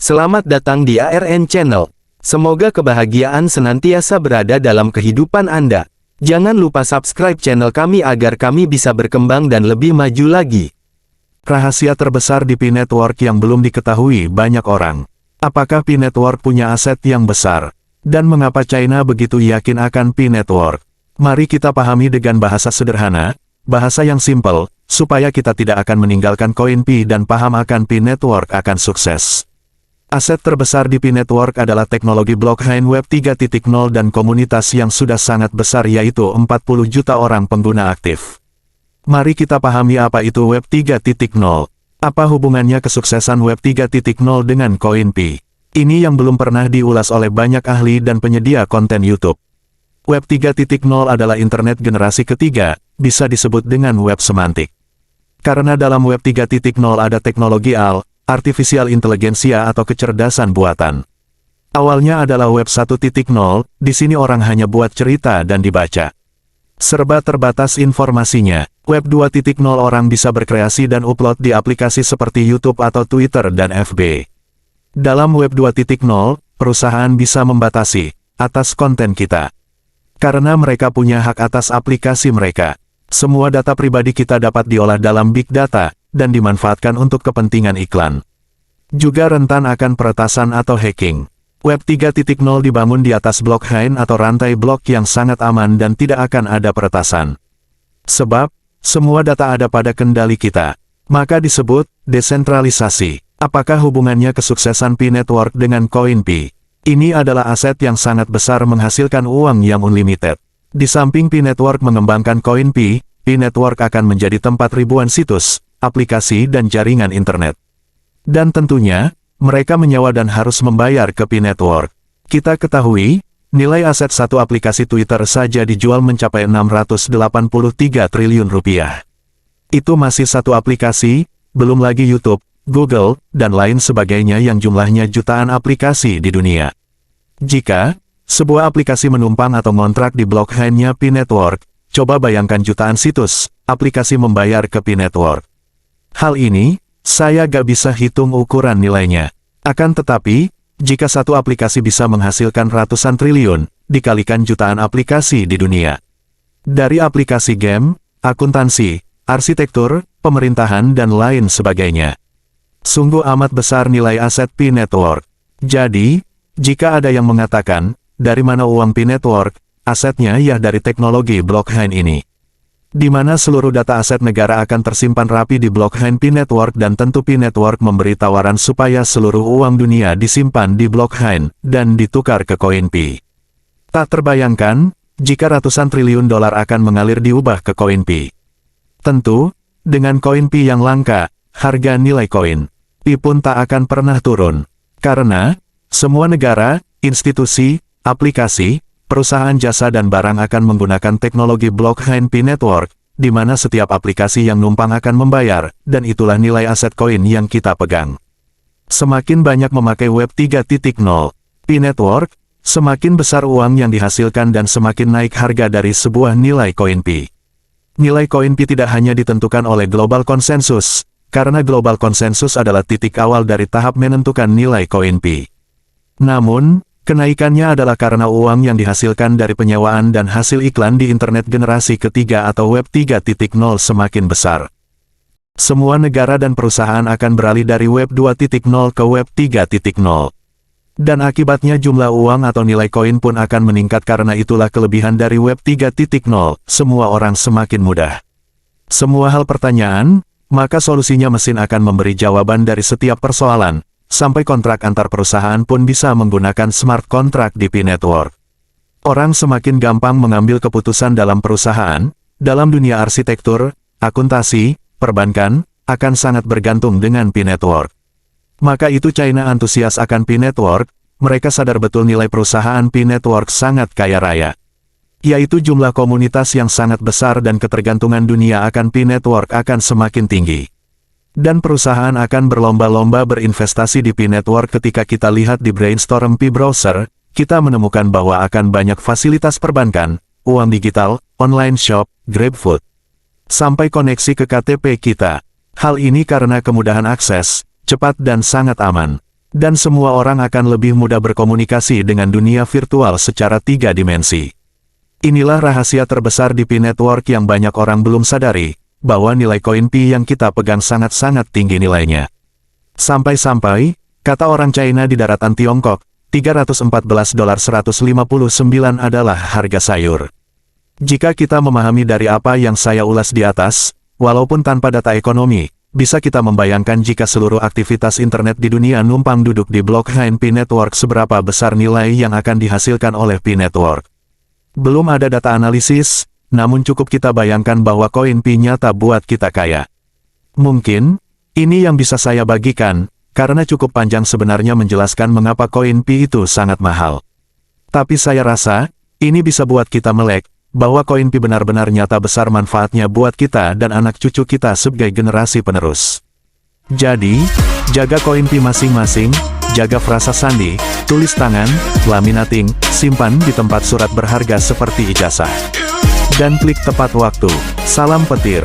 Selamat datang di ARN Channel. Semoga kebahagiaan senantiasa berada dalam kehidupan Anda. Jangan lupa subscribe channel kami agar kami bisa berkembang dan lebih maju lagi. Rahasia terbesar di Pi Network yang belum diketahui banyak orang. Apakah Pi Network punya aset yang besar? Dan mengapa China begitu yakin akan Pi Network? Mari kita pahami dengan bahasa sederhana, bahasa yang simpel, supaya kita tidak akan meninggalkan koin Pi dan paham akan Pi Network akan sukses. Aset terbesar di Pi Network adalah teknologi blockchain Web 3.0 dan komunitas yang sudah sangat besar yaitu 40 juta orang pengguna aktif. Mari kita pahami apa itu Web 3.0. Apa hubungannya kesuksesan Web 3.0 dengan koin Pi? Ini yang belum pernah diulas oleh banyak ahli dan penyedia konten YouTube. Web 3.0 adalah internet generasi ketiga, bisa disebut dengan web semantik. Karena dalam Web 3.0 ada teknologi artificial intelligentsia atau kecerdasan buatan. Awalnya adalah Web 1.0, di sini orang hanya buat cerita dan dibaca. Serba terbatas informasinya. Web 2.0 orang bisa berkreasi dan upload di aplikasi seperti YouTube atau Twitter dan FB. Dalam Web 2.0, perusahaan bisa membatasi atas konten kita. Karena mereka punya hak atas aplikasi mereka. Semua data pribadi kita dapat diolah dalam big data, dan dimanfaatkan untuk kepentingan iklan. Juga rentan akan peretasan atau hacking. Web 3.0 dibangun di atas blockchain atau rantai blok yang sangat aman dan tidak akan ada peretasan. Sebab, semua data ada pada kendali kita. Maka disebut, desentralisasi. Apakah hubungannya kesuksesan Pi Network dengan koin Pi? Ini adalah aset yang sangat besar menghasilkan uang yang unlimited. Di samping Pi Network mengembangkan koin Pi, Pi Network akan menjadi tempat ribuan situs, aplikasi dan jaringan internet. Dan tentunya, mereka menyewa dan harus membayar ke Pi Network. Kita ketahui, nilai aset satu aplikasi Twitter saja dijual mencapai 683 triliun rupiah. Itu masih satu aplikasi, belum lagi YouTube, Google, dan lain sebagainya yang jumlahnya jutaan aplikasi di dunia. Jika sebuah aplikasi menumpang atau ngontrak di blockchain-nya Pi Network, coba bayangkan jutaan situs, aplikasi membayar ke Pi Network. Hal ini, saya gak bisa hitung ukuran nilainya. Akan tetapi, jika satu aplikasi bisa menghasilkan ratusan triliun, dikalikan jutaan aplikasi di dunia. Dari aplikasi game, akuntansi, arsitektur, pemerintahan dan lain sebagainya. Sungguh amat besar nilai aset Pi Network. Jadi, jika ada yang mengatakan, dari mana uang Pi Network, asetnya ya dari teknologi blockchain ini. Di mana seluruh data aset negara akan tersimpan rapi di blockchain Pi Network dan tentu Pi Network memberi tawaran supaya seluruh uang dunia disimpan di blockchain dan ditukar ke koin Pi. Tak terbayangkan, jika ratusan triliun dolar akan mengalir diubah ke koin Pi. Tentu, dengan koin Pi yang langka, harga nilai koin Pi pun tak akan pernah turun. Karena, semua negara, institusi, aplikasi, perusahaan jasa dan barang akan menggunakan teknologi blockchain Pi Network, di mana setiap aplikasi yang numpang akan membayar, dan itulah nilai aset koin yang kita pegang. Semakin banyak memakai Web 3.0 Pi Network, semakin besar uang yang dihasilkan dan semakin naik harga dari sebuah nilai koin Pi. Nilai koin Pi tidak hanya ditentukan oleh global konsensus, karena global konsensus adalah titik awal dari tahap menentukan nilai koin Pi. Namun, kenaikannya adalah karena uang yang dihasilkan dari penyewaan dan hasil iklan di internet generasi ketiga atau Web 3.0 semakin besar. Semua negara dan perusahaan akan beralih dari Web 2.0 ke Web 3.0. Dan akibatnya jumlah uang atau nilai koin pun akan meningkat karena itulah kelebihan dari Web 3.0, semua orang semakin mudah. Semua hal pertanyaan, maka solusinya mesin akan memberi jawaban dari setiap persoalan. Sampai kontrak antar perusahaan pun bisa menggunakan smart contract di Pi Network. Orang semakin gampang mengambil keputusan dalam perusahaan, dalam dunia arsitektur, akuntansi, perbankan, akan sangat bergantung dengan Pi Network. Maka itu China antusias akan Pi Network, mereka sadar betul nilai perusahaan Pi Network sangat kaya raya. Yaitu jumlah komunitas yang sangat besar dan ketergantungan dunia akan Pi Network akan semakin tinggi. Dan perusahaan akan berlomba-lomba berinvestasi di Pi Network. Ketika kita lihat di brainstorm Pi Browser, kita menemukan bahwa akan banyak fasilitas perbankan, uang digital, online shop, GrabFood, sampai koneksi ke KTP kita. Hal ini karena kemudahan akses, cepat dan sangat aman. Dan semua orang akan lebih mudah berkomunikasi dengan dunia virtual secara 3 dimensi. Inilah rahasia terbesar di Pi Network yang banyak orang belum sadari, bahwa nilai koin Pi yang kita pegang sangat-sangat tinggi nilainya. Sampai-sampai, kata orang China di daratan Tiongkok, $314.159 adalah harga sayur. Jika kita memahami dari apa yang saya ulas di atas, walaupun tanpa data ekonomi, bisa kita membayangkan jika seluruh aktivitas internet di dunia numpang duduk di blockchain Pi Network seberapa besar nilai yang akan dihasilkan oleh Pi Network. Belum ada data analisis, namun cukup kita bayangkan bahwa koin Pi nyata buat kita kaya. Mungkin, ini yang bisa saya bagikan, karena cukup panjang sebenarnya menjelaskan mengapa koin Pi itu sangat mahal. Tapi saya rasa, ini bisa buat kita melek, bahwa koin Pi benar-benar nyata besar manfaatnya buat kita dan anak cucu kita sebagai generasi penerus. Jadi, jaga koin Pi masing-masing, jaga frasa sandi, tulis tangan, laminating, simpan di tempat surat berharga seperti ijazah. Dan klik tepat waktu. Salam petir.